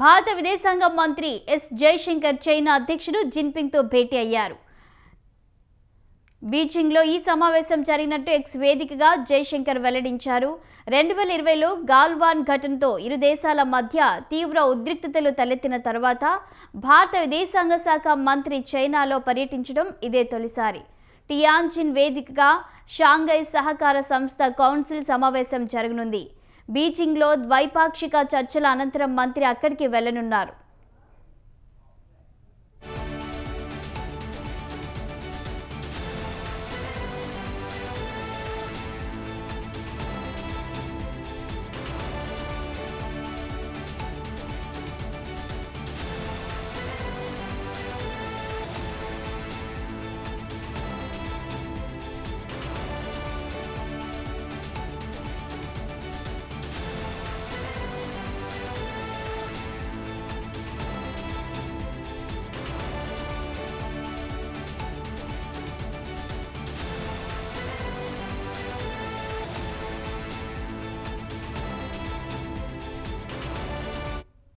భారత విదేశాంగ మంత్రి ఎస్ జయశంకర్ చైనా అధ్యక్షుడు జిన్పింగ్తో భేటీ అయ్యారు. బీజింగ్లో ఈ సమావేశం జరిగినట్టు ఎక్స్ వేదికగా జయశంకర్ వెల్లడించారు. 2020లో గాల్వాన్ ఘటనతో ఇరు దేశాల మధ్య తీవ్ర ఉద్రిక్తతలు తలెత్తిన తర్వాత భారత విదేశాంగ శాఖ మంత్రి చైనాలో పర్యటించడం ఇదే తొలిసారి. టియాన్జిన్ వేదికగా షాంఘై సహకార సంస్థ కౌన్సిల్ సమావేశం జరగనుంది. బీజింగ్లో ద్వైపాక్షిక చర్చల అనంతరం మంత్రి అక్కడికి వెళ్లనున్నారు.